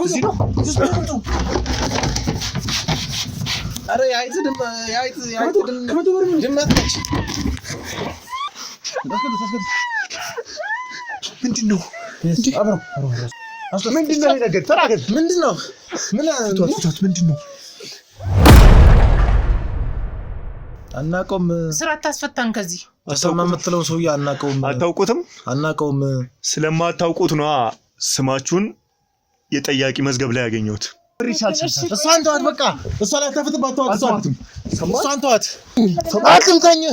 እዚህ ነው አረ ያይት ድመት ነች ምንድነው ምንድነው ነገር ተራገድ ምንድነው ምንድነው አናቆም ስራ ታስፈታን ከዚህ ተሰማ መጥለው ሰው ያናቆም አናቆም ስለማታውቁት ነው ስማችሁን የጠያቂ መዝገብ ላይ ያገኘሁት እሷን ተዋት በቃ እሷ ላይ ተፍትባት እሷን ተዋት አትምታኝ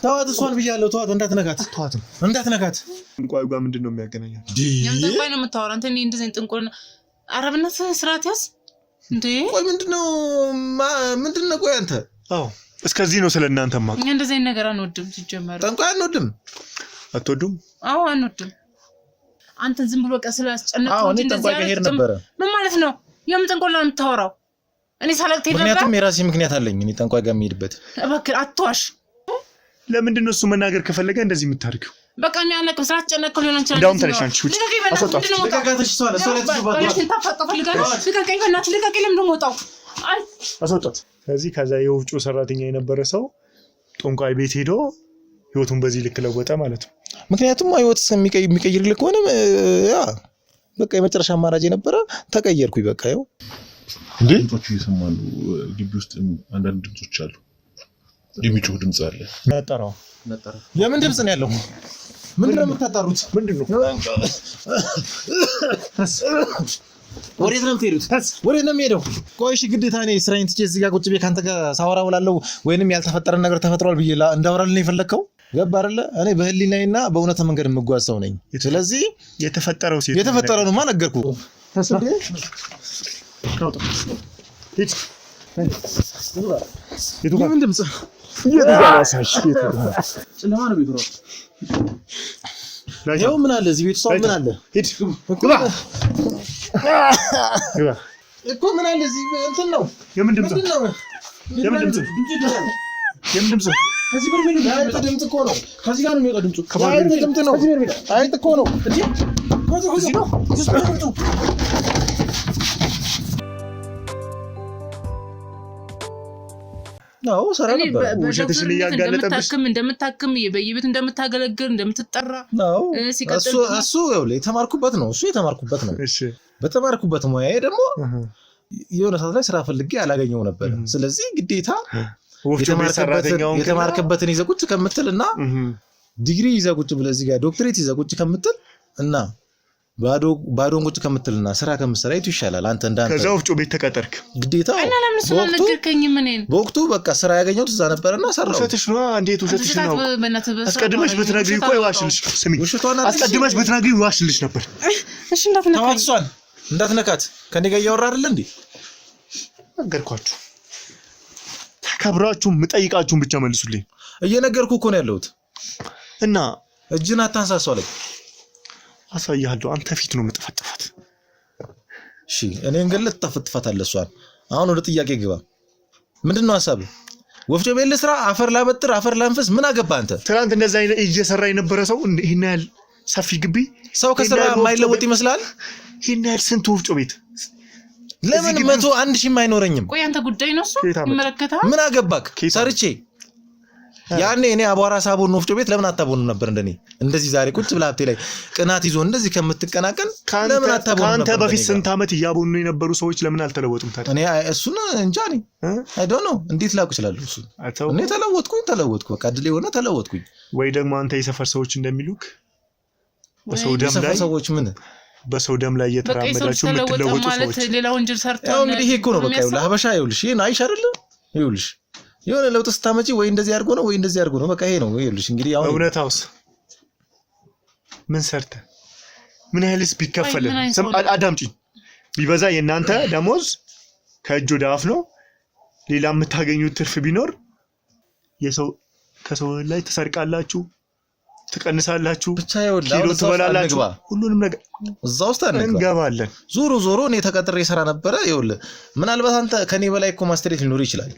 ተዋት እሷን ብያለሁ ተዋት እንዳትነካት እንቋይ ጋር ምንድነው የሚያገናኛው እንቋይ ነው የምታወራው አንተ እንደዚህ ጥንቆልና አረብነት ስርዓት ያዝ እንዴ ቆይ ምንድነው ቆይ አንተ አዎ እስከዚህ ነው ስለናንተ ማቅ እኛ እንደዚህ ነገር አንወድም ሲጀመር ጠንቋይ አንወድም አትወዱም አዎ አንወድም አንተ ዝም ብሎ ቀስላ አስጨነቀው እንዴ ጠንቋይ ጋር ሄድ ነበር ምን ማለት ነው የምን ጥንቆላ ነው የምታወራው እኔ ሳላቅት ሄድ ነበር ምክንያቱም የራሴ ምክንያት አለኝ እኔ ጠንቋይ ጋር የሚሄድበት እባክህ አትዋሽ ለምንድን ነው እሱ መናገር ከፈለገ እንደዚህ የምታርገው በቃ እኔ አላቅም ስራ አስጨነቀው ሊሆን ይችላል እንዳውም ተነሻንቺ ውጭ ልቀቃትሽ ሷለ አስወጣት ከዚህ ከዛ የውጭ ሰራተኛ የነበረ ሰው ጠንቋይ ቤት ሄዶ ህይወቱን በዚህ ልክ ለወጠ ማለት ነው ምክንያቱም ህይወት የሚቀይር ልክ ሆነ ያ በቃ የመጨረሻ አማራጭ የነበረ ተቀየርኩኝ በቃ ይኸው እንዴ ድምጾች ይሰማሉ ግቢ ውስጥ አንዳንድ ድምጾች አሉ የሚጮህ ድምጽ አለ ነጠራው የምን ድምጽ ነው ያለው ምንድነው የምታጣሩት ምንድነው ወዴት ነው የምትሄዱት ወዴት ነው የምሄደው ቆይ እሺ ግዴታ እኔ ስራዬን ትቼ እዚህ ጋር ቁጭ ብዬ ካንተ ጋር ሳወራ ውላለሁ ወይንም ያልተፈጠረ ነገር ተፈጥሯል ብዬ እንዳወራልኝ የፈለከው ገባ አይደለ እኔ በህሊናዬና በእውነተ መንገድ የምጓዝ ሰው ነኝ ስለዚህ የተፈጠረው ነው ማነገርኩ ተሰደ የምን ድምጽ ጨለማ ነው ቤቱ ነው ያው ምን አለ እዚህ ቤት ሰው ምን አለ ሂድ ግባ እኮ ምን አለ እዚህ እንትን ነው የምን ድምጽ ከዚህ በር ምን ነው ድምጽ እኮ ነው ከዚህ ጋር ነው የሚወጣው ድምጹ ድምጽ ነው አይጥ እኮ ነው እንዴ ከዚህ ነው ነው ሰራ ነበር ውሸትሽን እያጋለጠብሽ እንደምታክም በየቤት እንደምታገለግል እንደምትጠራ ነው እሱ የተማርኩበት ነው እሺ በተማርኩበት ሙያዬ ደግሞ የሆነ ሰዓት ላይ ስራ ፈልጌ አላገኘው ነበር ስለዚህ ግዴታ የተማርክበትን ይዘህ ቁጭ ከምትልና ዲግሪ ይዘህ ቁጭ ብለህ እዚህ ጋር ዶክተሬት ይዘህ ቁጭ ከምትል እና ባዶን ቁጭ ከምትልና ስራ ከምትሰራ የቱ ይሻላል አንተ እንዳንተ ከዛው ወፍጮ ቤት ተቀጠርክ ግዴታ እና ለምን ስለነገርከኝ ምንን በወቅቱ በቃ ስራ ያገኘሁት እዛ ነበርና ሰራው ውሸትሽ ነው እንዴት ውሸትሽ ነው አስቀድመሽ ብትነግሪኝ እኮ ይዋሽልሽ ስሚ አስቀድመሽ ብትነግሪኝ ይዋሽልሽ ነበር እሺ እንዳትነካት ከኔ ጋር ያወራ አይደል እንዴ ነገርኳችሁ ተከብራችሁ ምጠይቃችሁን ብቻ መልሱልኝ እየነገርኩ እኮ ነው ያለሁት እና እጅን አታንሳሷለኝ አሳያለሁ አንተ ፊት ነው የምትፈጥፋት እሺ እኔን ገለት ተፈጥፋታለህ እሷን አሁን ወደ ጥያቄ ግባ ምንድነው ሐሳብ ወፍጮ ቤት ለስራ አፈር ላበጥር አፈር ላንፈስ ምን አገባ አንተ ትናንት እንደዛ እየሰራ የነበረ ሰው ይሄን ያህል ሰፊ ግቢ ሰው ከስራ የማይለወጥ ይመስላል ይሄን ያህል ስንት ወፍጮ ቤት ለምን 101,000 አይኖረኝም ቆይ አንተ ጉዳይ ነው እሱ ይመለከታል ምን አገባክ ሰርቼ ያኔ እኔ አቧራ ሳቦን ወፍጮ ቤት ለምን አታቦኑ ነበር እንደዚህ ዛሬ ቁጭ ብላ ሀብቴ ላይ ቅናት ይዞ እንደዚህ ከምትቀናቀን ለምን አታቦኑ ነበር አንተ በፊት ስንት አመት ያቦኑ የነበሩ ሰዎች ለምን አልተለወጡም ታዲያ እኔ እሱን እንጃ ነኝ አይ ዶንት ኖ እንዴት ላውቅ ይችላል እሱ እኔ ተለወጥኩ በቃ ድል የሆነ ተለወጥኩኝ ወይ ደግሞ አንተ የሰፈር ሰዎች እንደሚሉክ በሰው ደም ላይ ሰዎች ምን በሰው ደም ላይ እየተራመዳችሁ የምትለወጡ ሰዎች ሌላ ወንጀል ሰርተው ያው እንግዲህ ይሄ እኮ ነው በቃ ይኸውልህ ሀበሻ ይኸውልሽ ይሄን አይሽ አይደለ ይኸውልሽ የሆነ ለውጥ ስታመጪ ወይ እንደዚህ አድርጎ ነው ወይ እንደዚህ አድርጎ ነው በቃ ይሄ ነው ይኸውልሽ እንግዲህ ያው እውነታውስ ምን ሰርተ ምን ያህልስ ቢከፈል አዳምጪኝ ቢበዛ የናንተ ደሞዝ ከእጅ ወደ አፍ ነው ሌላ የምታገኙት ትርፍ ቢኖር የሰው ከሰው ላይ ተሰርቃላችሁ ትቀንሳላችሁ ብቻ ይኸውልህ ኪሎ ትበላላችሁ ሁሉንም ነገር እዛው ውስጥ እንገባለን ዞሮ እኔ ተቀጥሬ ሰራ ነበር ይኸውልህ ምናልባት አንተ ከኔ በላይ እኮ ማስተሬት ሊኖር ይችላል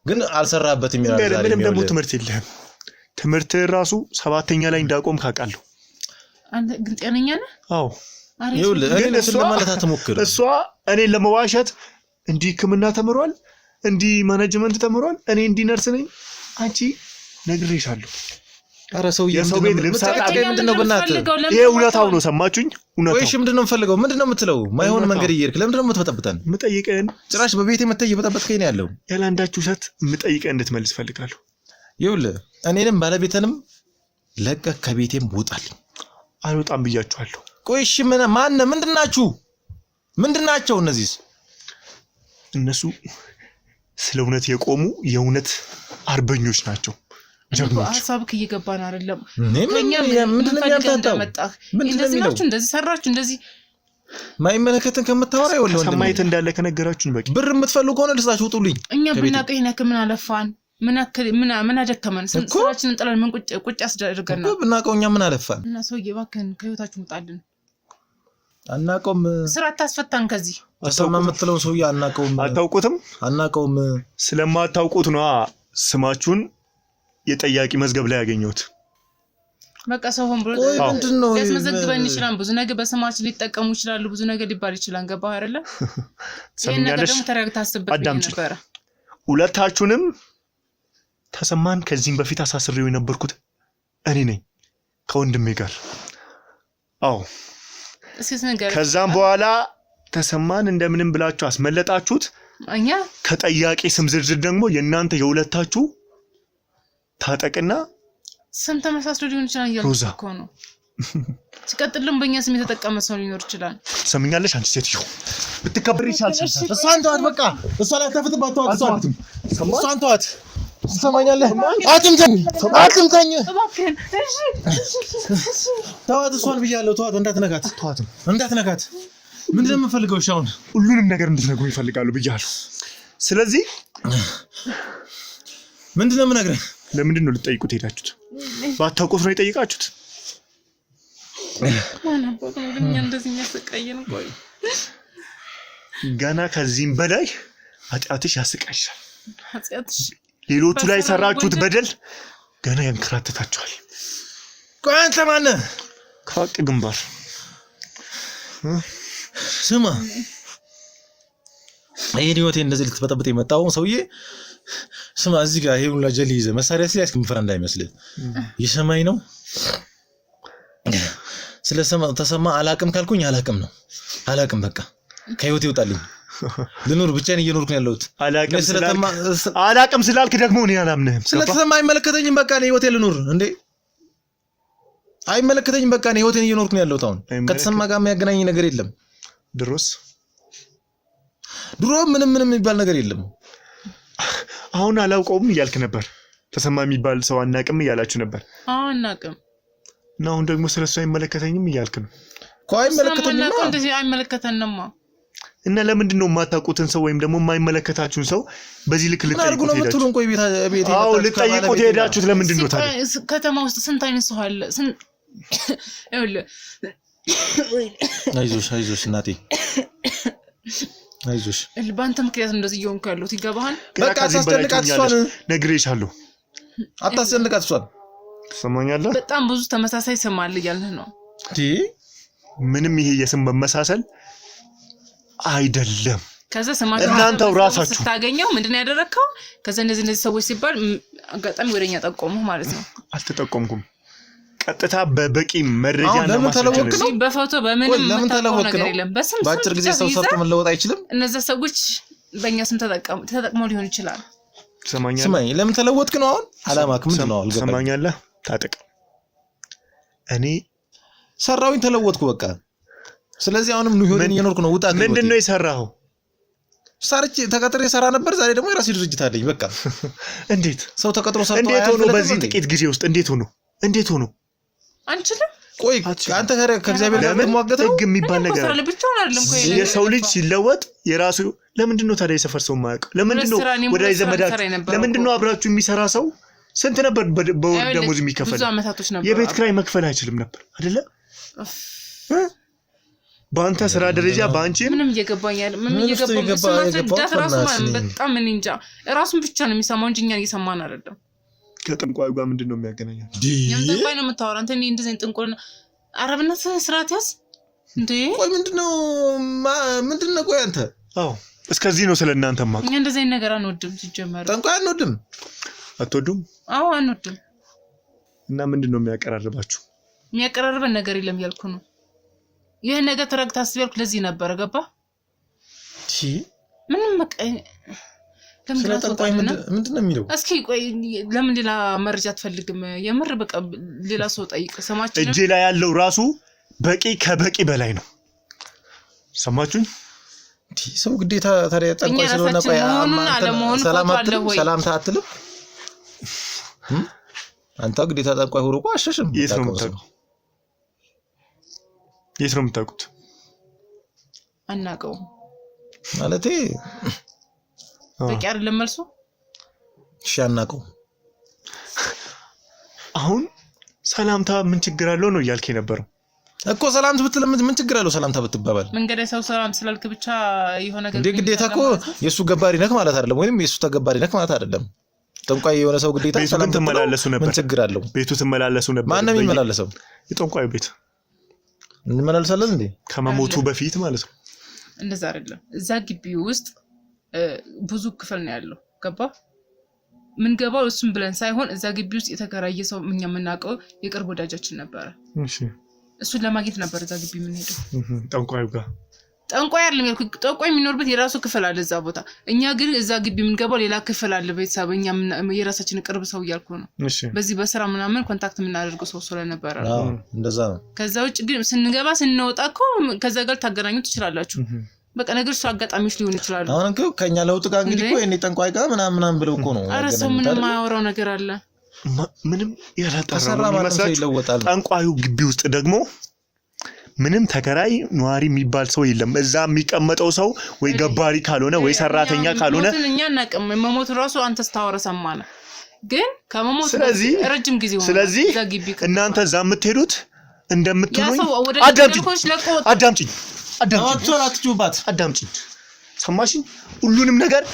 ግን አልሰራበትም ይላል ዛሬ ምንም ደግሞ ትምህርት የለህም ትምህርት ራሱ 7ኛ ላይ እንዳቆም ካቃለሁ አንተ ግን ጤነኛ ነህ አዎ ይኸውልህ እኔ ለማለት አትሞክር። እሷ እኔን ለመዋሸት እንዲህ ሕክምና ተምሯል፣ እንዲህ ማኔጅመንት ተምሯል፣ እኔ እንዲህ ነርስ ነኝ። አንቺ ነግሬሻለሁ። ኧረ ሰውዬ የሰው ቤት ልብስ ምንድነው በእናትህ? ይሄ እውነታው ነው። ሰማችሁኝ? እውነታው ወይሽ ምንድነው የምፈልገው? ምንድነው የምትለው? ማይሆን መንገድ እየሄድክ ለምንድነው የምትበጠብጠን? የምጠይቀህን ጭራሽ በቤቴ መተህ እየበጠበጥከኝ ነው ያለው። ያለ አንዳችሁ ውሸት የምጠይቀህን እንድትመልስ ፈልጋለሁ። ይኸውልህ እኔንም ባለቤትንም ለቀህ ከቤቴም ውጣልኝ። አልወጣም ብያችኋለሁ። ቆይ እሺ ምንድናችሁ? ምንድናቸው እነዚህ? እነሱ ስለ እውነት የቆሙ የእውነት አርበኞች ናቸው። ሀሳብክ እየገባን አይደለም። ምንድነው የሚያምታታው? እንደዚህ ናችሁ፣ እንደዚህ ሰራችሁ፣ እንደዚህ ማይመለከትን ከምታወራ ይወለው እንደዚህ ሰማይት እንዳለ ከነገራችሁኝ በቂ። ብር የምትፈልጉ ከሆነ ልስጣችሁ፣ ውጡልኝ። እኛ ብናቀኝ ነክ ምን አለፋን? ምን አደከመን? ስራችንን ጥለን ምን ቁጭ አስደርገና እኮ ብናቀው እኛ ምን አለፋን? እና ሰውዬ እባክህን ከህይወታችሁ ውጣልን። አናቀውም። ስራ አታስፈታን። ከዚህ ተሰማ የምትለውን ሰውዬ አናቀውም። አታውቁትም? ስለማታውቁት ነው ስማችሁን የጠያቂ መዝገብ ላይ ያገኘሁት። በቃ ሰው ሆን ብሎ ምንድነው ያስመዘግበን ይችላል። ብዙ ነገር በስማችን ሊጠቀሙ ይችላሉ። ብዙ ነገር ሊባል ይችላል። ገባህ አይደለ? ይሄን ነገር ደግሞ ተረጋግተህ አስብበት ነበር። ሁለታችሁንም ተሰማን ከዚህም በፊት አሳስሬው የነበርኩት እኔ ነኝ ከወንድሜ ጋር። አዎ ከዛም በኋላ ተሰማን እንደምንም ብላችሁ አስመለጣችሁት። እኛ ከጠያቂ ስም ዝርዝር ደግሞ የእናንተ የሁለታችሁ ታጠቅና ስም ተመሳስሎ ሊሆን ይችላል እኮ ነው። ሲቀጥልም በእኛ ስም የተጠቀመ ሰው ሊኖር ይችላል። ሰምኛለሽ አንቺ ሴትዮ ብትከብሪ ይሻልሽ። እሷን ተዋት በቃ። እሷ ላይ ተፍትባት ተዋት። እሷን ተዋት። ትሰማኛለህ? አትምተኝ እባክህን። ተዋት እሷን ብያለሁ። ተዋት፣ እንዳትነካት። ምንድን ነው የምፈልገው? እሺ አሁን ሁሉንም ነገር እንድትነግሩኝ ይፈልጋሉ ብያለሁ። ስለዚህ ምንድን ነው የምነግርህ? ለምንድን ነው ልትጠይቁት ሄዳችሁት? ባታውቁት ነው የጠይቃችሁት? እንደዚህ የሚያሰቃየን ቆይ ገና ከዚህም በላይ ኃጢአትሽ ያስቃይሻል። ኃጢአትሽ ሌሎቹ ላይ ሰራችሁት በደል ገና ያንከራተታችኋል። ቆይ አንተ ማነህ? ከሀቅ ግንባር ስማ፣ ይሄን ህይወቴ እንደዚህ ልትበጠብጥ የመጣው ሰውዬ ስማ፣ እዚህ ጋር ይሄን ሁላ ጀል ይዘህ መሳሪያ ሲያስክ ምፈራ እንዳይመስልህ። የሰማይ ነው ስለሰማ ተሰማ አላቅም ካልኩኝ አላቅም ነው። አላቅም በቃ ከህይወቴ ይውጣልኝ። ልኑር ብቻዬን እየኖርኩ ነው ያለሁት። አላቅም ስላልክ ደግሞ እኔ አላምንህም። ስለተሰማ አይመለከተኝም። በቃ እኔ ህይወቴ ልኑር እንዴ? አይመለከተኝም። በቃ እኔ ህይወቴን እየኖርኩ ነው ያለሁት። አሁን ከተሰማ ጋር የሚያገናኝ ነገር የለም። ድሮ ምንም የሚባል ነገር የለም። አሁን አላውቀውም እያልክ ነበር። ተሰማ የሚባል ሰው አናቅም እያላችሁ ነበር። አናቅም እና አሁን ደግሞ ስለሱ አይመለከተኝም እያልክ ነው። አይመለከተንማ። እና ለምንድን ነው የማታውቁትን ሰው ወይም ደግሞ የማይመለከታችሁን ሰው በዚህ ልክ ልትጠይቁት ሄዳችሁት? አዎ ልትጠይቁት ሄዳችሁት ለምንድን ነው ታዲያ? ከተማ ውስጥ ስንት አይነት ሰው አለ። አይዞሽ እናቴ አይዞሽ። በአንተ ምክንያት እንደዚህ እየሆንኩ ያለሁት ይገባሃል? በቃ አታስጨንቃት እሷን። ነግሬሻለሁ፣ አታስጨንቃት እሷን። ትሰማኛለህ? በጣም ብዙ ተመሳሳይ ስም አለ እያልህ ነው። ምንም ይሄ የስም መመሳሰል አይደለም። ከዛ ስማችሁ እናንተው ራሳችሁ ስታገኘው ምንድነው ያደረከው? ከዛ እነዚህ ሰዎች ሲባል አጋጣሚ ወደኛ ጠቆሙ ማለት ነው። አልተጠቆምኩም። ቀጥታ በበቂ መረጃ ነው ማስረጃ። በፎቶ በምንም የምታውቀው ነገር የለም። በስም በአጭር ጊዜ ሰው ሰርቶ መለወጥ አይችልም። እነዛ ሰዎች በእኛ ስም ተጠቅመው ሊሆን ይችላል። ሰማኝ። ለምን ተለወጥክ ነው አሁን? አላማክ ምንድን ነው? አልገባኝም። ሰማኛለህ? ታጠቅ። እኔ ሰራውኝ ተለወጥኩ በቃ። ስለዚህ አሁንም ህይወቴን እየኖርኩ ነው። ውጣ። ምንድነው የሰራኸው? ሰርቼ ተቀጥሬ ሰራ ነበር። ዛሬ ደግሞ የራሴ ድርጅት አለኝ። በቃ እንዴት ሰው ተቀጥሮ ሰርቶ እንዴት ሆኖ በዚህ ጥቂት ጊዜ ውስጥ እንዴት ሆኖ አንችልም። ቆይ አንተ ከእግዚአብሔር ጋር ተሟገተ ህግ የሚባል ነገር የሰው ልጅ ሲለወጥ የራሱ ለምንድን ነው ታዲያ የሰፈር ሰው ማያውቅ? ለምንድን ነው ወዳጅ ዘመዳት? ለምንድን ነው አብራችሁ የሚሰራ ሰው ስንት ነበር በወር ደሞዝ የሚከፈል? የቤት ኪራይ መክፈል አይችልም ነበር አይደለ? በአንተ ስራ ደረጃ በአንቺ ምንም እየገባኛል። በጣም ምን እንጃ ራሱን ብቻ ነው የሚሰማው እንጂ እኛን እየሰማን አይደለም። ከጥንቋዩ ጋር ምንድን ነው የሚያገናኘው? ጥንቋይ ነው የምታወራው አንተ? እንደዚህ ጥንቁልና አረብነት ስርዓት ያዝ እንዴ ቆይ ምንድነው ቆይ አንተ አዎ እስከዚህ ነው ስለናንተ ማቅ እኛ እንደዚህ አይነት ነገር አንወድም ሲጀመር ጠንቋይ አንወድም አትወዱም አዎ አንወድም እና ምንድነው የሚያቀራርባችሁ የሚያቀራርበን ነገር የለም ያልኩ ነው ይሄ ነገር ተረግታ አስበልኩ ለዚህ ነበር ገባ እሺ ምንም መቀይ ስለጠንቋይ ምንድነው የሚለው እስኪ ቆይ ለምን ሌላ መረጃ አትፈልግም የምር በቃ ሌላ ሰው ጠይቅ ሰማችሁ እጄ ላይ ያለው ራሱ በቂ ከበቂ በላይ ነው ሰማችሁኝ ሰው ግዴታ ታዲያ ጠንቋይ ስለሆነ ቆይ ሰላም ታትልም አንተ ግዴታ ጠንቋይ ሆኖ አሸሽም የት ነው የምታውቁት አናቀው ማለቴ በቂ አይደለም መልሱ እሺ አናቀው አሁን ሰላምታ ምን ችግር አለው ነው ያልከኝ ነበር እኮ ሰላምታ ብትለምት ምን ችግር አለው ሰላምታ ብትባባል መንገደ ሰው ሰላም ስላልክ ብቻ የሆነ ነገር እንዴ ግዴታ እኮ የሱ ገባሪ ነክ ማለት አይደለም ወይንም የሱ ተገባሪ ነክ ማለት አይደለም ጠንቋይ የሆነ ሰው ግዴታ ሰላም ተመላለሱ ነበር ምን ችግር አለው ቤቱ ተመላለሱ ነበር ማን ነው የሚመላለሰው የጠንቋይ ቤት እንመላለሳለን እንዴ ከመሞቱ በፊት ማለት ነው እንደዛ አይደለም እዛ ግቢ ውስጥ ብዙ ክፍል ነው ያለው ገባ ምን ገባው እሱም ብለን ሳይሆን እዛ ግቢ ውስጥ የተከራየ ሰው ምኛ የምናውቀው የቅርብ ወዳጃችን ነበር እሺ እሱን ለማግኘት ነበር እዛ ግቢ ምን ሄደው ጠንቋዩ ጋር ጠንቋይ አይደለም ያልኩ ጠንቋይ የሚኖርበት የራሱ ክፍል አለ እዛ ቦታ እኛ ግን እዛ ግቢ ምን ገባው ሌላ ክፍል አለ ቤተሰብ እኛ የራሳችን ቅርብ ሰው ያልኩ ነው እሺ በዚህ በስራ ምናምን ኮንታክት የምናደርገው ሰው ስለነበረ አዎ እንደዛ ነው ከዛ ውጭ ግን ስንገባ ስንወጣ ከዛ ጋር ታገናኙ ትችላላችሁ በቃ ነገርሽ አጋጣሚዎች ሊሆን ይችላል አሁን እንኳን ከኛ ለውጥ ጋር እንግዲህ እኮ እኔ ጠንቋይ ጋር ምናምን ብለው እኮ ነው አረሰው ምንም ማያወራው ነገር አለ ምንም ያላጣራ ነው ይለወጣል ጠንቋዩ ግቢ ውስጥ ደግሞ ምንም ተከራይ ነዋሪ የሚባል ሰው የለም እዛ የሚቀመጠው ሰው ወይ ገባሪ ካልሆነ ወይ ሰራተኛ ካልሆነ እኛ እናቀም መሞት ራሱ አንተ ስታወራ ሰማና ግን ከመሞት ረጅም ጊዜ ሆነ ስለዚህ እናንተ እዛ የምትሄዱት እንደምትሉኝ አዳምጪኝ አዳምጪኝ ሰማሽኝ ሁሉንም ነገር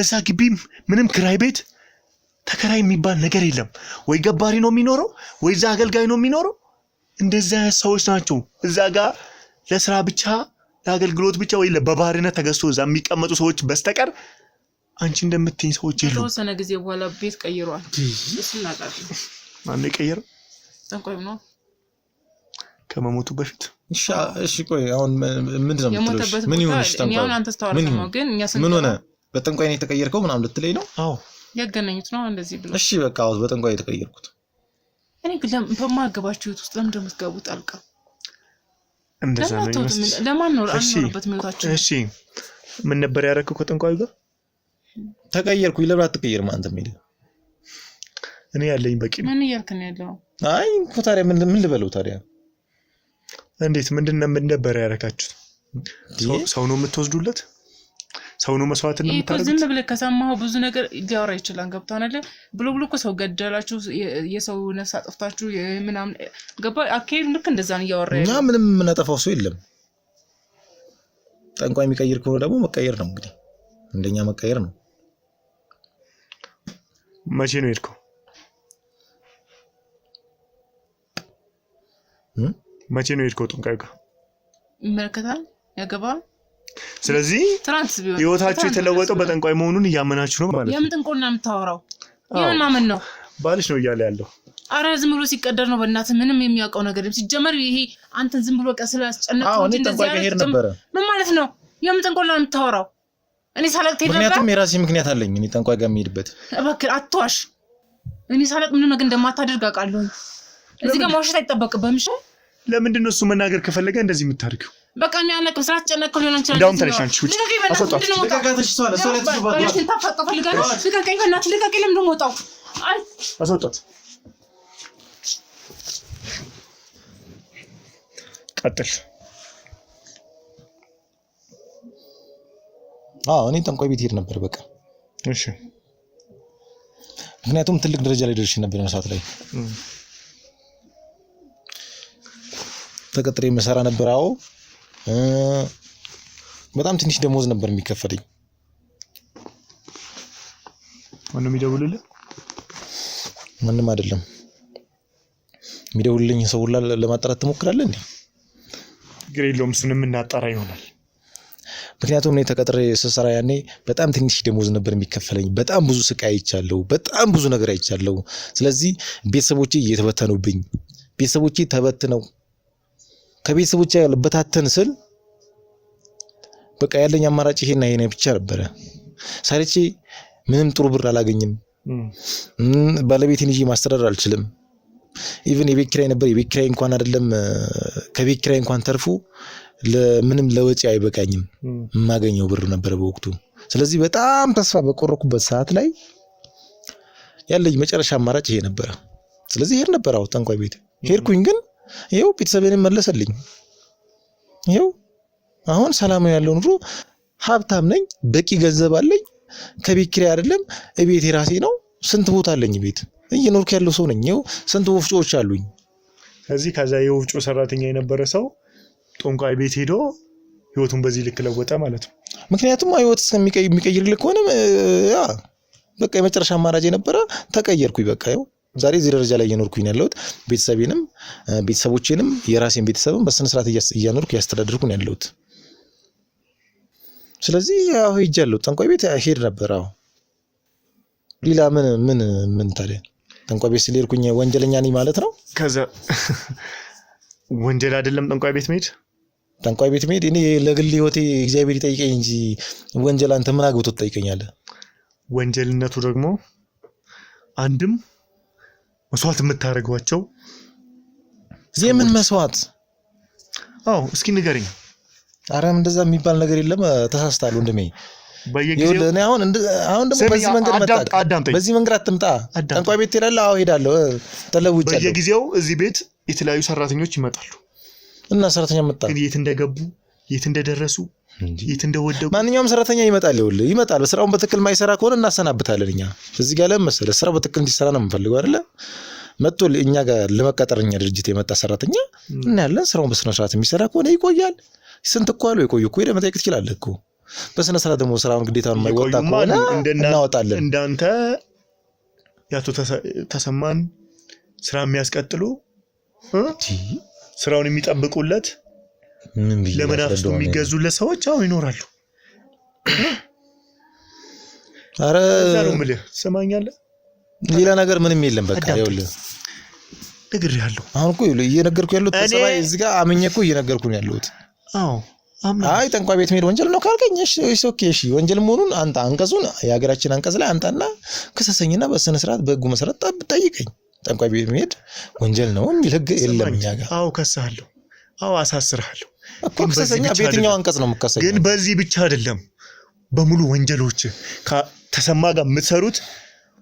እዛ ግቢ ምንም ክራይ ቤት ተከራይ የሚባል ነገር የለም ወይ ገባሪ ነው የሚኖረው ወይ እዛ አገልጋይ ነው የሚኖረው እንደዛ ሰዎች ናቸው እዛ ጋር ለስራ ብቻ ለአገልግሎት ብቻ ወይ ለባባሪነት ተገዝቶ እዛ የሚቀመጡ ሰዎች በስተቀር አንቺ እንደምትይኝ ሰዎች የሉም ተወሰነ ጊዜ በኋላ ቤት ቀይሯል እሱን አጣጣለ ማን ቀየረ ጠንቋይ ነው ከመሞቱ በፊት እሺ ቆይ አሁን ምንድነው የምትለው ምን ይሆንሽ ጠንቋይ ምን አንተ ተስተዋረሰው ግን እኛ ምን ሆነ በጠንቋይ ነው የተቀየርከው ምናምን ልትለኝ ነው አዎ ያገናኙት ነው እንደዚህ ብሎ እሺ በቃ አውዝ በጠንቋይ የተቀየርኩት እኔ ግን በማገባችሁ ውስጥ ለምን እንደምትገቡት አልቃ እንደዛ ነው ለማን ነው አንኖርበት ሚውታችሁ እሺ ምን ነበር ያረከው ከጠንቋዩ ጋር ተቀየርኩኝ ለምን አትቀየርም አንተ ምን እኔ ያለኝ በቂ ነው ምን ያልከኝ ያለው አይ እኮ ታዲያ ምን ልበለው ታዲያ እንዴት ምንድነው ምን ነበር ያረካችሁት ሰው ነው የምትወስዱለት ሰው ነው መስዋዕት እንደምታደርጉት ዝም ብለህ ከሰማው ብዙ ነገር ሊያወራ ይችላል ገብቷል አይደል ብሎ እኮ ሰው ገደላችሁ የሰው ነፍስ አጥፍታችሁ ምናምን ገባ አከይ ልክ እንደዛ ነው ያወራ እኛ ምንም ምናጠፋው ሰው የለም ጠንቋይ የሚቀይር ከሆነ ደግሞ መቀየር ነው እንግዲህ እንደኛ መቀየር ነው መቼ ነው የሄድከው መቼ ነው የሄድከው ጠንቋይ ጋር ይመለከታል ያገባል ስለዚህ ህይወታችሁ የተለወጠው በጠንቋይ መሆኑን እያመናችሁ ነው ማለት ነው የምን ጥንቆልና የምታወራው የምን ማመን ነው ባልሽ ነው እያለ ያለው አረ ዝም ብሎ ሲቀደር ነው በእናትህ ምንም የሚያውቀው ነገር ሲጀመር ይሄ አንተን ዝም ብሎ ቀስላ ያስጨነቀው እንደዚህ ያሄድ ነበር ምን ማለት ነው የምን ጥንቆልና የምታወራው እኔ ሳላቅ ትሄድ ነበር ምክንያቱም የራሴ ምክንያት አለኝ እኔ ጠንቋይ ጋር የሚሄድበት እባክህ አትዋሽ እኔ ሳላቅ ምንም ነገር እንደማታደርግ አውቃለሁ እዚህ ጋር ማውሸት አይጠበቅብህም እሺ ለምንድን ነው እሱ መናገር ከፈለገ እንደዚህ የምታርገው በቃ እኔ አላውቅም ስራ ተጨነቀው ሊሆን ይችላል እንዳውም ተነሻንቺ ውጭ አስወጣት ለቀቀተሽ ሰው ለሰለት ይባላል እሺ ታፈቀ ፈልጋለሽ ልቀቀኝ በእናትህ ልቀቀኝ ለምን ወጣው አይ አስወጣት ቀጥል እኔ ጠንቋይ ቤት ሄድ ነበር በቃ እሺ ምክንያቱም ትልቅ ደረጃ ላይ ደርሼ ነበር ሰዓት ላይ ተቀጥሬ መሰራ ነበር በጣም ትንሽ ደሞዝ ነበር የሚከፈለኝ ማን ነው የሚደውልልህ ምንም አይደለም የሚደውልልኝ ሰው ሁላ ለማጣራት ትሞክራለህ እንዴ ችግር የለውም እሱንም እናጣራ ይሆናል። ምክንያቱም እኔ ተቀጥሬ ስሰራ ያኔ በጣም ትንሽ ደሞዝ ነበር የሚከፈለኝ። በጣም ብዙ ስቃይ አይቻለሁ፣ በጣም ብዙ ነገር አይቻለሁ። ስለዚህ ቤተሰቦቼ እየተበተኑብኝ፣ ቤተሰቦቼ ተበትነው ከቤተሰቦቼ በታተን ስል በቃ ያለኝ አማራጭ ይሄና ይሄ ብቻ ነበረ። ሰርቼ ምንም ጥሩ ብር አላገኝም። ባለቤቴን ይዤ ማስተዳደር አልችልም። ኢቭን የቤት ኪራይ ነበር። የቤት ኪራይ እንኳን አይደለም ከቤት ኪራይ እንኳን ተርፎ ለምንም ለወጪ አይበቃኝም የማገኘው ብር ነበር በወቅቱ። ስለዚህ በጣም ተስፋ በቆረኩበት ሰዓት ላይ ያለኝ መጨረሻ አማራጭ ይሄ ነበር። ስለዚህ ሄድ ነበር ጠንቋይ ቤት ሄድኩኝ። ግን ይሄው ቤተሰቤንም መለሰልኝ። ይሄው አሁን ሰላም ያለው ኑሮ፣ ሀብታም ነኝ፣ በቂ ገንዘብ አለኝ። ከቤት ኪራይ አይደለም ቤት የራሴ ነው። ስንት ቦታ አለኝ ቤት እየኖርኩ ያለው ሰው ነኝ። ይሄው ስንት ወፍጮዎች አሉኝ። ስለዚህ ከዛ የወፍጮ ሰራተኛ የነበረ ሰው ጠንቋይ ቤት ሄዶ ህይወቱን በዚህ ልክ ለወጠ ማለት ነው። ምክንያቱም ህይወት እስከሚቀይር ልክ ሆነ ያ በቃ የመጨረሻ አማራጭ የነበረ ተቀየርኩኝ። በቃ ይኸው ዛሬ እዚህ ደረጃ ላይ እየኖርኩኝ ያለሁት ቤተሰቦቼንም የራሴን ቤተሰብም በስነ ስርዓት እያኖርኩ ያስተዳድርኩ ነው ያለሁት። ስለዚህ ያው ሄጃለሁ ጠንቋይ ቤት ሄድ ነበር። አዎ ሌላ ምን ታዲያ ጠንቋይ ቤት ስለሄድኩኝ ወንጀለኛ ነኝ ማለት ነው? ከዛ ወንጀል አይደለም ጠንቋይ ቤት መሄድ። ጠንቋይ ቤት መሄድ እኔ ለግል ህይወቴ እግዚአብሔር ይጠይቀኝ እንጂ ወንጀል አንተ ምን አግብቶ ትጠይቀኛለህ? ወንጀልነቱ ደግሞ አንድም መስዋዕት የምታደርጓቸው የምን መስዋዕት? አዎ እስኪ ንገረኝ። አረም እንደዛ የሚባል ነገር የለም። ተሳስተሃል ወንድሜ። በየጊዜው እኔ አሁን ደግሞ በዚህ መንገድ መጣ። በዚህ መንገድ አትምጣ። ጠንቋይ ቤት ትሄዳለህ? አዎ ሄዳለሁ፣ ተለውጫለሁ። በየጊዜው እዚህ ቤት የተለያዩ ሰራተኞች ይመጣሉ እና ሰራተኛ መጣ ግን የት እንደገቡ የት እንደደረሱ የት እንደወደቁ ማንኛውም ሰራተኛ ይመጣል። ስራውን በትክክል ማይሰራ ከሆነ እናሰናብታለን። እኛ እዚህ ጋር ለምሳሌ ስራው በትክክል እንዲሰራ ነው የምንፈልገው አይደለ? መጥቶ እኛ ጋር ለመቀጠርኛ ድርጅት የመጣ ሰራተኛ እና ያለን ስራውን በስነ ስርዓት የሚሰራ ከሆነ ይቆያል። ስንት እኮ አሉ የቆዩ እኮ ሄደህ መጠየቅ ትችላለህ እኮ። በስነ ስርዓት ደግሞ ስራውን ግዴታውን የማይወጣ ከሆነ እናወጣለን። እንዳንተ ያቶ ተሰማን ስራ የሚያስቀጥሉ ስራውን የሚጠብቁለት ለመናፍስቱ የሚገዙለት ሰዎች አሁን ይኖራሉ። አረ ዛሬው ምልህ ሰማኛለህ። ሌላ ነገር ምንም የለም። በቃ ይኸውልህ ነግሬሃለሁ። አሁን እኮ እየነገርኩህ ያለሁት ተሰባይ እዚህ ጋር አመኘ እኮ እየነገርኩህ ነው ያለሁት። አዎ አይ ጠንቋይ ቤት መሄድ ወንጀል ነው ካልከኝ እሺ ኦኬ እሺ ወንጀል መሆኑን አንተ አንቀጹን የሀገራችን አንቀጽ ላይ አንተና ክሰሰኝና በስነ ስርዓት በህጉ መሰረት ጠይቀኝ። ጠንቋይ ቤት መሄድ ወንጀል ነው የሚል ህግ የለም እኛ ጋር። አዎ ከሳለሁ፣ አዎ አሳስርሃለሁ እኮ ክሰሰኛ። በየትኛው አንቀጽ ነው የምከሰሰኝ? ግን በዚህ ብቻ አይደለም፣ በሙሉ ወንጀሎች ከተሰማ ጋር የምትሰሩት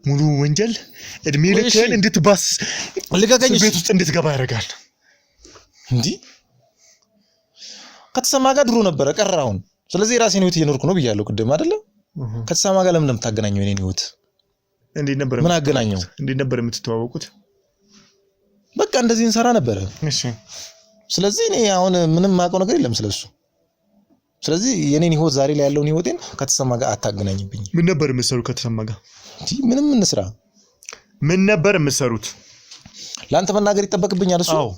ሙሉ ወንጀል እድሜ ልክህን እንድትባስ ልቀቀኝ፣ ቤት ውስጥ እንድትገባ ያደርጋል። እንዴ ከተሰማ ጋር ድሮ ነበረ ቀራውን። ስለዚህ የራሴን ህይወት እየኖርኩ ነው ብያለሁ ቅድም አይደለ? ከተሰማ ጋር ለምን እንደምታገናኘው የኔን ህይወት እንዴት ነበር? ምን አገናኘው? እንዴት ነበር የምትተዋወቁት? በቃ እንደዚህ እንሰራ ነበረ። እሺ ስለዚህ እኔ አሁን ምንም ማውቀው ነገር የለም ስለሱ። ስለዚህ የኔን ህይወት ዛሬ ላይ ያለውን ህይወቴን ከተሰማ ጋር አታገናኝብኝ። ምን ነበር የምትሰሩት ከተሰማ ጋር? ምንም እንስራ። ምን ነበር የምትሰሩት? ለአንተ መናገር ይጠበቅብኛል እሱ? አዎ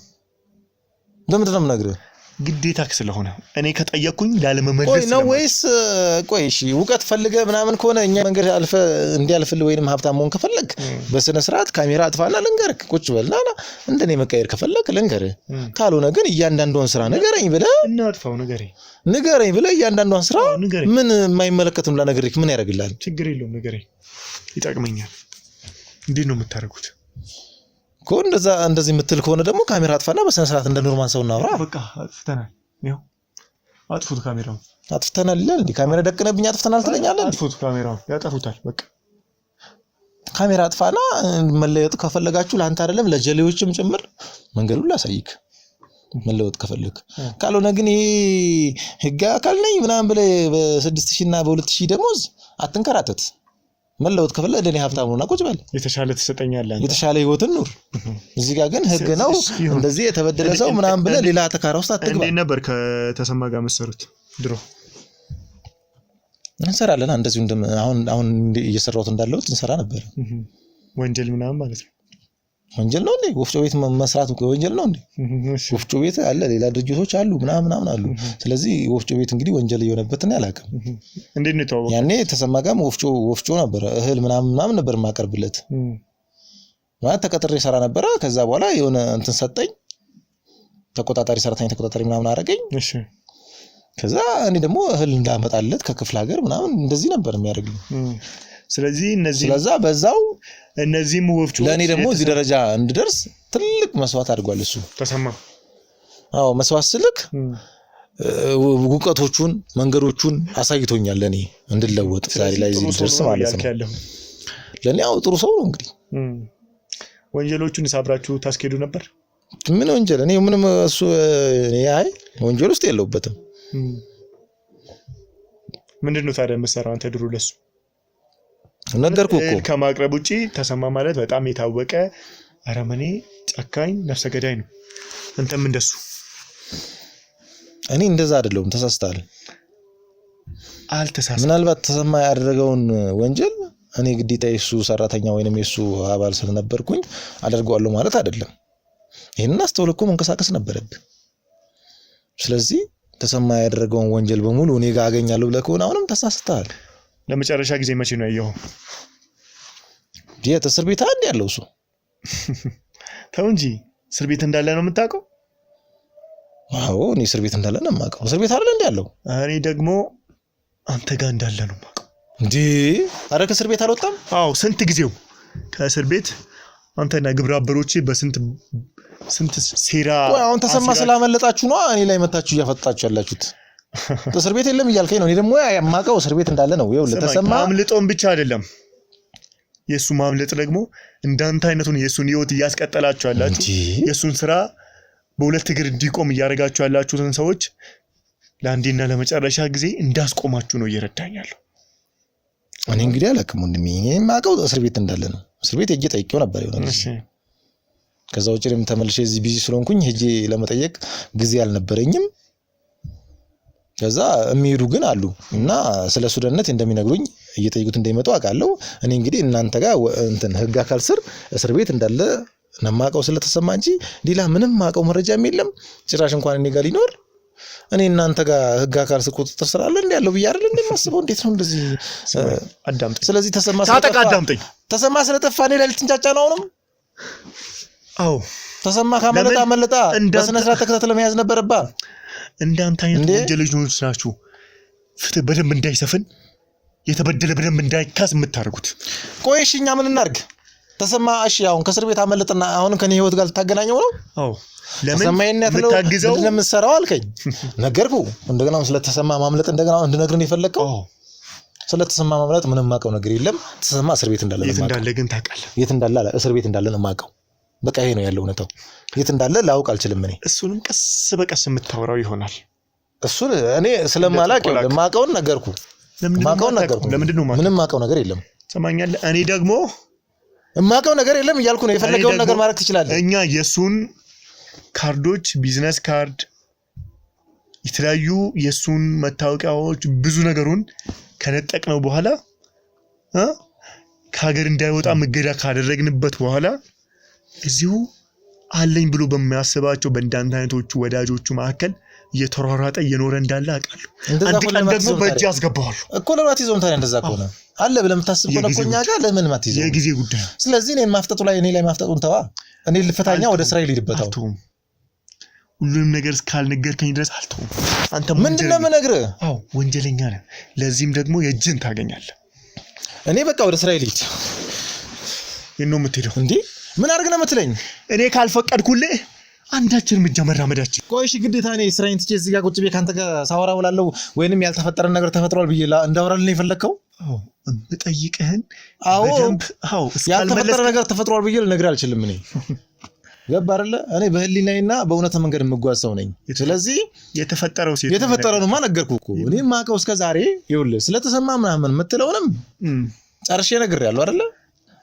ለምንድን ነው የምነግርህ? ግዴታ ስለሆነ እኔ ከጠየቅኩኝ ላለመመለስ ነው ወይስ? ቆይ እሺ እውቀት ፈልገህ ምናምን ከሆነ እኛ መንገድ አልፈ እንዲያልፍልህ ወይንም ሀብታም መሆን ከፈለግ በስነ ስርዓት ካሜራ አጥፋና ልንገርህ። ቁጭ በልና እንደኔ መቀየር ከፈለግ ልንገርህ። ካልሆነ ግን እያንዳንዷን ስራ ንገረኝ ብለህ እናጥፋው። ንገረኝ ብለህ እያንዳንዷን ስራ ምን የማይመለከትም ለነገርህ ምን ያደርግልሃል? ችግር የለውም ንገረኝ፣ ይጠቅመኛል። እንዴት ነው የምታደርጉት? እንደዚህ የምትል ከሆነ ደግሞ ካሜራ አጥፋና በስነ ስርዓት እንደ ኖርማል ሰው እናውራ። በቃ አጥፍተናል። ይኸው አጥፉት ካሜራውን። አጥፍተናል ይላል እንዴ? ካሜራ ደቅነብኝ አጥፍተናል ትለኛለህ? አጥፉት ካሜራውን። ያጠፉታል። በቃ ካሜራ አጥፋና መለየት ከፈለጋችሁ ለአንተ አይደለም ለጀሌዎችም ጭምር መንገዱን ላሳይክ መለወጥ ከፈለክ። ካልሆነ ግን ይሄ ህግ አካል ነኝ ምናምን ብለህ በ6000 እና በ2000 ደሞዝ አትንከራተት። መለወጥ ከፈለክ እንደኔ ሀብታም ሆና ቁጭ በል። የተሻለ ትሰጠኛለህ አንተ። የተሻለ ህይወትን ኑር። እዚህ ጋር ግን ህግ ነው እንደዚህ የተበደለ ሰው ምናምን ብለህ ሌላ ተካራ ውስጥ አትግባ። እንዴት ነበር ከተሰማ ጋር መሰሩት? ድሮ እንሰራለን እንደዚሁ አሁን እየሰራሁት እንዳለሁት እንሰራ ነበር። ወንጀል ምናምን ማለት ነው። ወንጀል ነው እንዴ? ወፍጮ ቤት መስራት ወንጀል ነው እንዴ? ወፍጮ ቤት አለ፣ ሌላ ድርጅቶች አሉ ምናምን አሉ። ስለዚህ ወፍጮ ቤት እንግዲህ ወንጀል እየሆነበት ነው ያላቀም። እንዴት ነው ተዋወቀ? ያኔ ተሰማ ጋርም ወፍጮ ነበር፣ እህል ምናምን ነበር ማቀርብለት ማለት ተቀጥሬ ሰራ ነበር። ከዛ በኋላ የሆነ እንትን ሰጠኝ፣ ተቆጣጣሪ ተቆጣጣሪ ምናምን አደረገኝ። እሺ ከዛ እኔ ደግሞ እህል እንዳመጣለት ከክፍለ ሀገር ምናምን እንደዚህ ነበር የሚያደርግልኝ። ስለዛ በዛው እነዚህም ወፍጮ ለኔ ደግሞ እዚህ ደረጃ እንድደርስ ትልቅ መስዋዕት አድርጓል እሱ ተሰማ። አዎ መስዋዕት ስልክ ጉቀቶቹን መንገዶቹን አሳይቶኛል ለኔ እንድለወጥ ዛሬ ላይ እዚህ ድረስ ማለት ነው። ለኔ አው ጥሩ ሰው ነው እንግዲህ። ወንጀሎቹን ሳብራችሁ ታስኬዱ ነበር? ምን ወንጀል? እኔ ምንም እሱ አይ ወንጀል ውስጥ የለውበትም። ምንድነው ታዲያ መሰራው አንተ ድሮ ለሱ? ነገርኩህ እኮ ከማቅረብ ውጪ ተሰማ ማለት በጣም የታወቀ አረመኔ፣ ጨካኝ፣ ነፍሰ ገዳይ ነው። አንተም እንደሱ። እኔ እንደዛ አይደለሁም። ተሳስተሃል። አልተሳሳተም። ምናልባት ተሰማ ያደረገውን ወንጀል እኔ ግዴታ የሱ ሰራተኛ ወይንም የሱ አባል ስለነበርኩኝ አደርገዋለሁ ማለት አይደለም። ይሄንን አስተውለህ እኮ መንቀሳቀስ ነበረብህ። ስለዚህ ተሰማ ያደረገውን ወንጀል በሙሉ እኔ ጋር አገኛለሁ ብለህ ከሆነ አሁንም ተሳስተሃል። ለመጨረሻ ጊዜ መቼ ነው ያየው? የት እስር ቤት አንድ ያለው እሱ? ተው እንጂ እስር ቤት እንዳለ ነው የምታውቀው? አዎ እኔ እስር ቤት እንዳለ ነው የማውቀው። እስር ቤት አይደል እንዴ ያለው? እኔ ደግሞ አንተ ጋር እንዳለ ነው የማውቀው። እንዴ አረ ከእስር ቤት አልወጣም? አዎ ስንት ጊዜው ከእስር ቤት አንተና ግብረ አበሮቼ በስንት ሴራ። ቆይ አሁን ተሰማ ስላመለጣችሁ ነው እኔ ላይ መታችሁ እያፈጣችሁ ያላችሁት? እስር ቤት የለም እያልከኝ ነው? እኔ ደግሞ የማውቀው እስር ቤት እንዳለ ነው። ይኸውልህ ተሰማ ማምለጦን ብቻ አይደለም የሱ ማምለጥ ደግሞ እንዳንተ አይነቱን የሱን ህይወት እያስቀጠላችሁ ያላችሁ የሱን ስራ በሁለት እግር እንዲቆም እያደረጋችሁ ያላችሁትን ሰዎች ለአንዴና ለመጨረሻ ጊዜ እንዳስቆማችሁ ነው እየረዳኛለሁ። እኔ እንግዲህ አላውቅም ወንድሜ። እኔ የማውቀው እስር ቤት እንዳለ ነው። እስር ቤት ሄጄ ጠይቄው ነበር ይሆናል። እሺ ከዛ ውጪ ለምን ተመልሼ እዚህ ቢዚ ስለሆንኩኝ ሄጄ ለመጠየቅ ጊዜ አልነበረኝም። ከዛ የሚሄዱ ግን አሉ እና ስለሱ ደህንነት እንደሚነግሩኝ እየጠየቁት እንደሚመጡ አውቃለሁ። እኔ እንግዲህ እናንተ ጋር እንትን ህግ አካል ስር እስር ቤት እንዳለ ነማቀው ስለተሰማ እንጂ ሌላ ምንም ማቀው መረጃም የለም። ጭራሽ እንኳን እኔ ጋር ሊኖር እኔ እናንተ ጋር ህግ አካል ስር ቁጥጥር ስር አለ እንዴ ያለው ብዬ አይደል እንዴ ማስበው? እንዴት ነው እንደዚህ? አዳምጠኝ። ስለዚህ ተሰማ አዳምጠኝ። ተሰማ ስለጠፋ እኔ ላይ ልትንጫጫ ነው አሁንም? አዎ ተሰማ ካመለጣ በስነ ስርዓት ተከታትለ መያዝ ነበረባ። እንዳንተ አይነት ወንጀለኞች ናችሁ ፍትህ በደንብ እንዳይሰፍን የተበደለ በደንብ እንዳይካስ የምታደርጉት። ቆይ እሺ እኛ ምን እናድርግ? ተሰማ እሺ አሁን ከእስር ቤት አመለጥና አሁን ከኔ ህይወት ጋር ልታገናኘው ነው? አዎ ለምን ታግዘው ለምትሰራው አልከኝ ነገርኩ። እንደገና ስለተሰማ ማምለጥ እንደገና እንድነግርህ የፈለከው? አዎ ስለተሰማ ማምለጥ ምንም ማቀው ነገር የለም። ተሰማ እስር ቤት እንዳለ ነው ማቀው። የት እንዳለ ግን ታውቃለህ? የት እንዳለ እስር ቤት እንዳለ ነው ማቀው። በቃ ይሄ ነው ያለው እውነታው። የት እንዳለ ላውቅ አልችልም። እኔ እሱንም ቀስ በቀስ የምታወራው ይሆናል። እሱን እኔ ስለማላውቅ ማቀውን ነገርኩ። ማቀውን ነገርኩ። ለምንድነው ምንም ማቀው ነገር የለም። ሰማኛለህ? እኔ ደግሞ ማቀው ነገር የለም እያልኩ ነው። የፈለገውን ነገር ማድረግ ትችላለህ። እኛ የሱን ካርዶች ቢዝነስ ካርድ የተለያዩ የሱን መታወቂያዎች ብዙ ነገሩን ከነጠቅነው በኋላ ከሀገር እንዳይወጣ መገዳ ካደረግንበት በኋላ እዚሁ አለኝ ብሎ በሚያስባቸው በእንዳንተ አይነቶቹ ወዳጆቹ መካከል እየተሯሯጠ እየኖረ እንዳለ አውቃለሁ። አንድ ቀን ደግሞ በእጅ ያስገባዋለሁ እኮ። ለማት ይዞም ታዲያ እንደዛ ከሆነ አለ ብለህ የምታስብ ከሆነ እኮ እኛ ጋር ለምን ማትይዘው? የጊዜ ጉዳይ። ስለዚህ እኔን ማፍጠጡ ላይ እኔ ላይ ማፍጠጡን ተዋ። እኔ ልፈታኛ ወደ እስራኤል ልሂድበት። ሁሉንም ነገር እስካልነገርከኝ ድረስ አልተውም። አንተ ምንድነው የምነግርህ? አዎ ወንጀለኛ ነህ። ለዚህም ደግሞ የእጅን ታገኛለህ። እኔ በቃ ወደ እስራኤል ልሂድ። የት ነው የምትሄደው እንዴ? ምን አድርግ ነው የምትለኝ? እኔ ካልፈቀድኩልህ አንዳች እርምጃ መራመዳችን። ቆይ እሺ ግዴታ እኔ እስራኤል ትቼ እዚህ ጋር ቁጭ ብዬ ካንተ ጋር ሳወራ ውላለሁ ወይንም ያልተፈጠረ ነገር ተፈጥሯል ብዬ እንዳወራልኝ ነው የፈለከው? አዎ እምጠይቅህን በደንብ አዎ ያልተፈጠረ ነገር ተፈጥሯል ብዬ ልነግርህ አልችልም። እኔ ገባ አይደለ? እኔ በህሊናዬና በእውነተ መንገድ የምጓዝ ሰው ነኝ። ስለዚህ የተፈጠረውንማ ነገርኩህ እኮ። እኔ ማቀው እስከ ዛሬ ይኸውልህ ስለተሰማ ምናምን የምትለውንም ጨርሼ ነግሬሃለሁ አይደለ?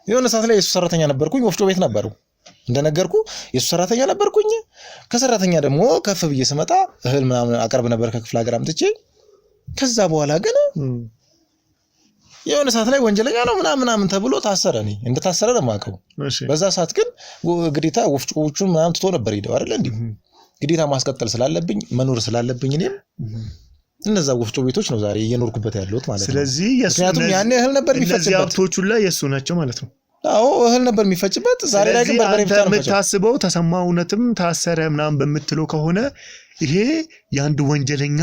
የሆነ ሰዓት ላይ የሱ ሰራተኛ ነበርኩኝ። ወፍጮ ቤት ነበሩ እንደነገርኩ የሱ ሰራተኛ ነበርኩኝ። ከሰራተኛ ደግሞ ከፍ ብዬ ስመጣ እህል ምናምን አቀርብ ነበር ከክፍለ ሀገር አምጥቼ። ከዛ በኋላ ግን የሆነ ሰዓት ላይ ወንጀለኛ ነው ምናምን ተብሎ ታሰረ። እኔ እንደታሰረ ነው የማውቀው። በዛ ሰዓት ግን ግዴታ ወፍጮዎቹን ምናምን ትቶ ነበር ሄደው አይደል እንዴ? ግዴታ ማስቀጠል ስላለብኝ መኖር ስላለብኝ እኔም እነዛ ወፍጮ ቤቶች ነው ዛሬ እየኖርኩበት ያለሁት ማለት ነው። ስለዚህ ምክንያቱም ያኔ እህል ነበር የሚፈጭበት ሀብቶቹ ላይ የሱ ናቸው ማለት ነው። አዎ እህል ነበር የሚፈጭበት። ዛሬ ላይ ግን በርበሬ ብቻ ነው የምታስበው። ተሰማ እውነትም ታሰረ ምናምን በምትለው ከሆነ ይሄ የአንድ ወንጀለኛ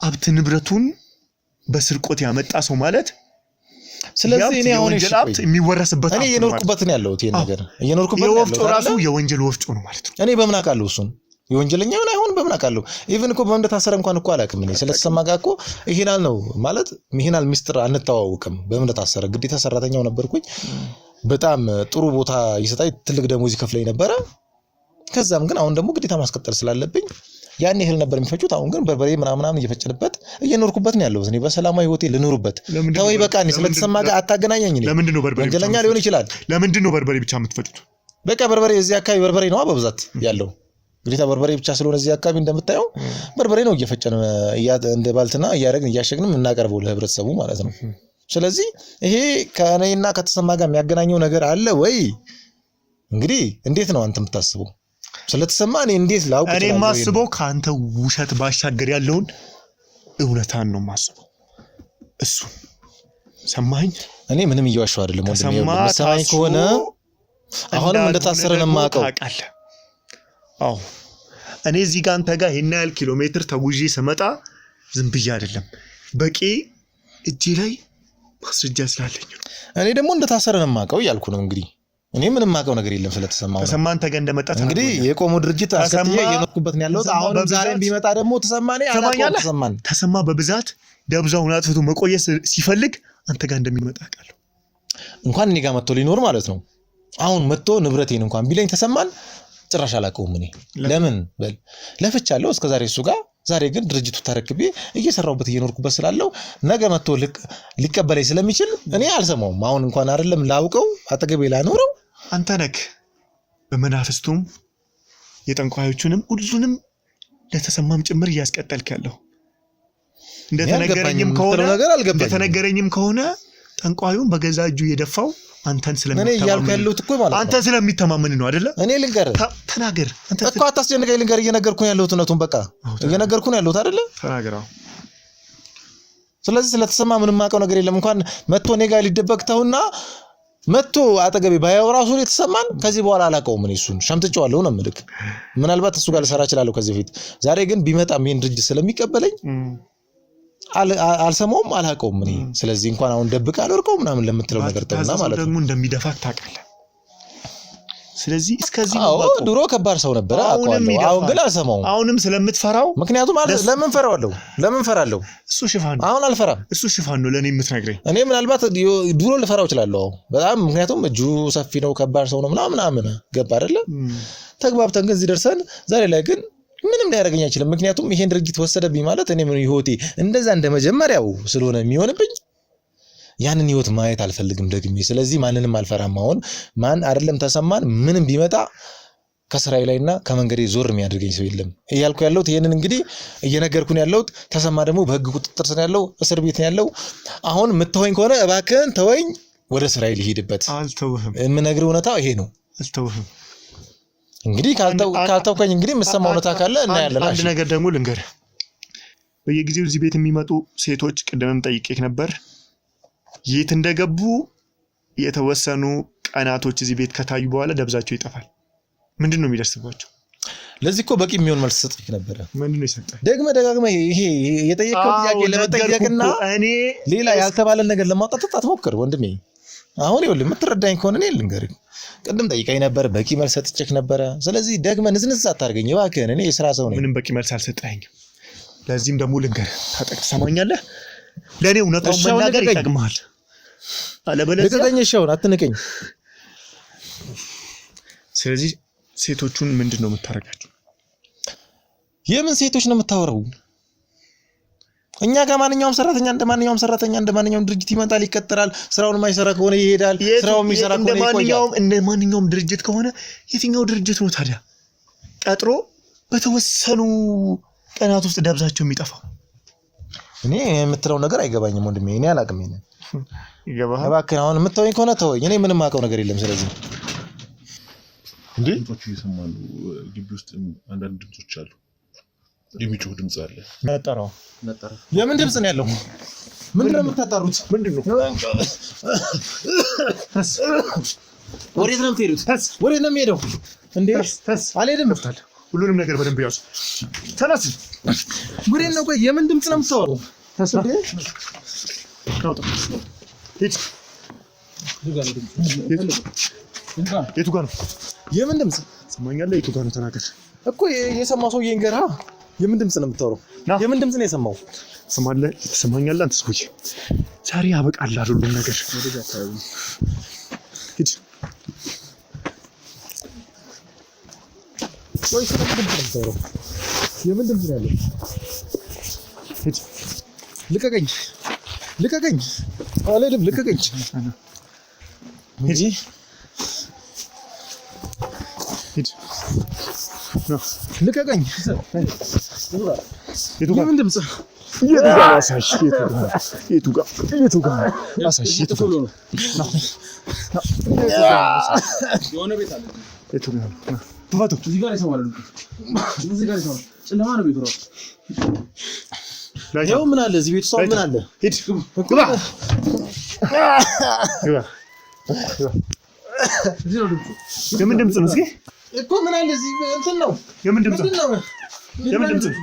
ሀብት ንብረቱን በስርቆት ያመጣ ሰው ማለት ስለዚህ እኔ አሁን ሀብት የሚወረስበት እኔ እየኖርኩበት ነው ያለሁት። ይሄን ነገር እየኖርኩበት ነው። የወፍጮ ራሱ የወንጀል ወፍጮ ነው ማለት ነው። እኔ በምን አውቃለሁ እሱን የወንጀለኛውን አይሆን በምን አውቃለሁ? ኢቭን እኮ በምን ታሰረ እንኳን እኮ አላውቅም። እኔ ስለተሰማ ጋር እኮ ይሄናል ነው ማለት ይሄናል ሚስጥር አንተዋወቅም። በምን ታሰረ ግዴታ ሰራተኛው ነበርኩኝ። በጣም ጥሩ ቦታ ይሰጣይ ትልቅ ደሞዝ ይከፍለኝ ነበረ። ከዛም ግን አሁን ደግሞ ግዴታ ማስቀጠል ስላለብኝ ያኔ እህል ነበር የሚፈጩት። አሁን ግን በርበሬ ምናምን እየፈጨንበት እየኖርኩበት ነው ያለሁት። እኔ በሰላማዊ ሆቴል ልኖርበት ተወይ በቃ። እኔ ስለተሰማ ጋር አታገናኘኝ። እኔ ለምንድን ነው በርበሬ ወንጀለኛ ሊሆን ይችላል። ለምንድን ነው በርበሬ ብቻ የምትፈጩት? በቃ በርበሬ እዚህ አካባቢ በርበሬ ነው በብዛት ያለው። ግዴታ በርበሬ ብቻ ስለሆነ እዚህ አካባቢ እንደምታየው በርበሬ ነው እየፈጨን እንደ ባልትና እያደረግን እያሸግንም እናቀርበው ለህብረተሰቡ ማለት ነው። ስለዚህ ይሄ ከእኔና ከተሰማ ጋር የሚያገናኘው ነገር አለ ወይ? እንግዲህ እንዴት ነው አንተ የምታስበው? ስለተሰማ እኔ እንዴት ላውቅ እችላለሁ? እኔ የማስበው ከአንተ ውሸት ባሻገር ያለውን እውነታን ነው የማስበው። እሱ ሰማኸኝ? እኔ ምንም እየዋሸሁ አይደለም ወንድሜ። ሰማኸኝ ከሆነ አሁንም እንደታሰረ ነው የማውቀው። አዎ እኔ እዚህ ጋር አንተ ጋር ይሄን ያህል ኪሎ ሜትር ተጉዤ ስመጣ ዝም ብዬ አይደለም፣ በቂ እጄ ላይ ማስረጃ ስላለኝ ነው። እኔ ደግሞ እንደታሰረ ነው የማውቀው እያልኩ ነው። እንግዲህ እኔ ምንም ማውቀው ነገር የለም ስለተሰማው። ተሰማ አንተ ጋር እንደመጣ እንግዲህ የቆሞ ድርጅት አስከትዬ የኖርኩበት ነው ያለው። አሁንም ዛሬም ቢመጣ ደግሞ ተሰማኔ አላውቀውም። ተሰማ በብዛት ደብዛውን አጥፍቶ መቆየት ሲፈልግ አንተ ጋር እንደሚመጣ አውቃለሁ። እንኳን እኔ ጋር መጥቶ ሊኖር ማለት ነው። አሁን መጥቶ ንብረቴን እንኳን ቢለኝ ተሰማን ጭራሽ አላውቀውም። እኔ ለምን በል ለፍቻለሁ እስከዛሬ እሱ ጋር። ዛሬ ግን ድርጅቱ ተረክቤ እየሰራሁበት እየኖርኩበት ስላለው ነገ መጥቶ ሊቀበለኝ ስለሚችል እኔ አልሰማውም። አሁን እንኳን አይደለም ላውቀው አጠገቤ ላኖረው። አንተ ነህ በመናፍስቱም የጠንቋዮቹንም ሁሉንም ለተሰማም ጭምር እያስቀጠልክ ያለው። እንደተነገረኝም ከሆነ ጠንቋዩን በገዛ እጁ የደፋው አንተን ስለሚተማመን ነው አይደለ? እኔ ልንገርህ ተናገር። አንተ እኮ አታስጨንቀኝ። ልንገርህ እየነገርኩህ ያለሁት እውነቱን በቃ እየነገርኩህ ያለሁት አይደለ? ተናገር። ስለዚህ ስለተሰማ ምንም ማውቀው ነገር የለም። እንኳን መጥቶ እኔ ጋር ሊደበቅ ተውና መጥቶ አጠገቤ ባያው ራሱ የተሰማን ከዚህ በኋላ አላውቀውም። እኔ እሱን ሸምጥጬዋለሁ ነው የምልህ። ምናልባት እሱ ጋር ልሰራ እችላለሁ ከዚህ በፊት። ዛሬ ግን ቢመጣም ይሄን ድርጅት ስለሚቀበለኝ አልሰማውም አላውቀውም እኔ። ስለዚህ እንኳን አሁን ደብቅ አልወርቀው ምናምን ለምትለው ነገር ተውና ማለት ነው። ደግሞ እንደሚደፋክ ታውቃለህ። ስለዚህ እስከዚህ ነው። ድሮ ከባድ ሰው ነበር አውቀዋለሁ። አሁን ግን አልሰማውም። አሁንም ስለምትፈራው ምክንያቱም ለምን ፈራለሁ? እሱ ሽፋን ነው። አሁን አልፈራም። እሱ ሽፋን ነው ለኔ የምትነግረኝ። እኔ ምናልባት ድሮ ልፈራው እችላለሁ በጣም ምክንያቱም እጁ ሰፊ ነው፣ ከባድ ሰው ነው ምናምን ገባ አይደለ? ተግባብተን ግን እዚህ ደርሰን ዛሬ ላይ ግን ምንም ሊያደርገኝ አይችልም። ምክንያቱም ይሄን ድርጅት ወሰደብኝ ማለት እኔ ምን ህይወቴ እንደዛ እንደመጀመሪያው ስለሆነ የሚሆንብኝ ያንን ህይወት ማየት አልፈልግም ደግሜ። ስለዚህ ማንንም አልፈራም። አሁን ማን አይደለም ተሰማን ምንም ቢመጣ ከስራዬ ላይና ከመንገዴ ዞር የሚያደርገኝ ሰው የለም እያልኩ ያለሁት ይሄንን እንግዲህ እየነገርኩኝ ያለሁት። ተሰማ ደግሞ በህግ ቁጥጥር ስር ያለው እስር ቤት ነው ያለው። አሁን የምትተወኝ ከሆነ እባክህን ተወኝ፣ ወደ ስራዬ ልሂድበት። አልተውህም። የምነግርህ እውነታው ይሄ ነው። አልተውህም። እንግዲህ ካልተውከኝ እንግዲህ የምትሰማው እውነታ ካለ እናያለን። አንድ ነገር ደግሞ ልንገርህ፣ በየጊዜው እዚህ ቤት የሚመጡ ሴቶች ቅድምም ጠይቄክ ነበር፣ የት እንደገቡ የተወሰኑ ቀናቶች እዚህ ቤት ከታዩ በኋላ ደብዛቸው ይጠፋል። ምንድነው የሚደርስባቸው? ለዚህ እኮ በቂ የሚሆን መልስ ሰጥቼ ነበር። ምንድነው ይሰጣል? ደጋግመህ ይሄ የጠየቀው ጥያቄ ለመጠየቅና እኔ ሌላ ያልተባለ ነገር ለማውጣት አትሞክር ወንድሜ። አሁን ይኸውልህ የምትረዳኝ ከሆነ እኔ ልንገርህ፣ ቅድም ጠይቀኝ ነበር፣ በቂ መልስ ሰጥቼክ ነበረ። ስለዚህ ደግመህ ንዝንዝ አታርገኝ እባክህን። እኔ የሥራ ሰው ነኝ። ምንም በቂ መልስ አልሰጠኸኝም። ለዚህም ደግሞ ልንገርህ፣ ታጠቅ ትሰማኛለህ? ለእኔ እውነታውን መናገር ይጠቅምሃል። አለበለዚያ ልቀቀኝ፣ አትንቀኝ። ስለዚህ ሴቶቹን ምንድን ነው የምታረጋቸው? የምን ሴቶች ነው የምታወራው? እኛ ጋር ማንኛውም ሰራተኛ እንደማንኛውም ድርጅት ይመጣል፣ ይቀጥራል። ስራውን የማይሰራ ከሆነ ይሄዳል። ስራውን የሚሰራ ከሆነ ይቆያል። እንደማንኛውም ድርጅት ከሆነ የትኛው ድርጅት ነው ታዲያ ቀጥሮ በተወሰኑ ቀናት ውስጥ ደብዛቸው የሚጠፋው? እኔ የምትለው ነገር አይገባኝም ወንድሜ። እኔ አላውቅም። ይገባሃል? እባክህ አሁን የምትተወኝ ከሆነ ተወኝ። እኔ ምንም አውቀው ነገር የለም። ስለዚህ እንዴ ድምጾች እየሰማሉ። ግቢ ውስጥ አንዳንድ ድምጾች አሉ። የሚጮህ ድምጽ አለ። ነጠራው የምን ድምጽ ነው ያለው? ምንድን ነው የምታጣሩት? ምንድን ነው? ወዴት ነው የምትሄዱት? ወዴት ነው የምሄደው? እንዴ አልሄድም። ሁሉንም ነገር በደንብ ያዙ። ተነስ። ወዴት ነው? ቆይ የምን ድምጽ ነው የምታወራው? የቱ ጋር ነው? የምን ድምጽ ሰማኛለህ? የቱ ጋር ነው? ተናገር እኮ የሰማው ሰውዬ ንገርሃ። የምን ድምጽ ነው የምታወራው? የምን ድምጽ ነው የሰማው? ሰማኛለህ? አንተ ሰውዬ ዛሬ ያበቃልሃል ሁሉም ነገር። ሂድ። ቆይ ስለምን ድምጽ ነው የምታወራው? የምን ድምጽ ነው ያለው? ሂድ። ልቀቀኝ! አልሄድም። ልቀቀኝ! ሂድ። ልቀቀኝ! የምን ድምጽ? የቱ ጋር አሳሽ? የቱ ጋር? አሳሽ? የቱ ጋር ነው? የሆነ ቤት አለ። የቱ ጋር ነው? ተፋቱ። እዚህ ጋር ይሰማል። ጨለማ ነው ቤቱ ራሱ። ያው ምን አለ እዚህ ቤት ውስጥ ምን አለ? ሂድ። ግባ። እዚህ ነው ድምፁ። የምን ድምጽ ነው? እስኪ እኮ ምን አለ እዚህ እንትን ነው። የምን ድምጽ ነው? የምን ድምጽ ነው?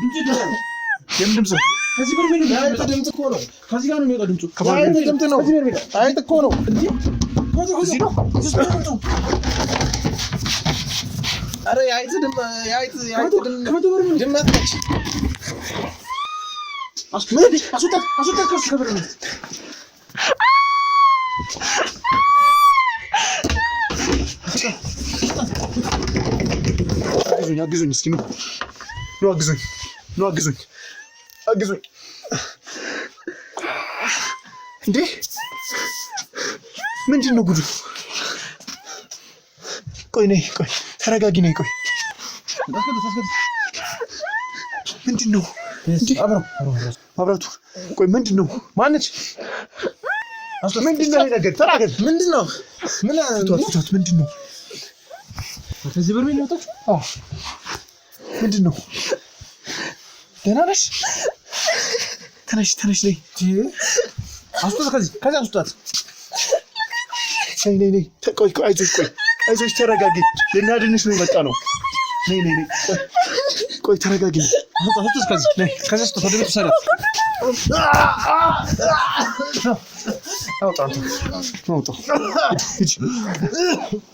የምን ድምጽ ነው? ከዚህ በር ምን የአይጥ ድምጽ እኮ ነው። ከዚህ ጋር ነው የሚወጣው ድምፁ። የአይጥ ድምጽ ነው። አይጥ እኮ ነው። እዚህ ነው። ኧረ የአይጥ ድምጽ ድመት ነች። አስወጣት ከሱ ከበር ነው። አግዙኝ እስኪ ነው አግዙኝ። እንዴ ምንድን ነው ጉዱ? ቆይ ተረጋጊ። ቆይ ምንድን ነው ማብራቱ? ቆይ ምንድን ነው? ማነች? ምንድን ነው ነገር? ተናገር። ምንድን ነው? ምንድን ነው? ከዚህ በር ምን ወጣች? ምንድን ነው? ደህና ነሽ? ተነሽ ነይ። አስወጣት። ከዚህ አስወጣት። ነይ። ቆይ አይዞሽ ተረጋጊ። ልናድንሽ ነው የመጣ ነው። ነይ። ቆይ ተረጋጊ። አስወጣት። ከዚህ አስወጣት። ወደ ቤት ውሰዳት። አውጣ።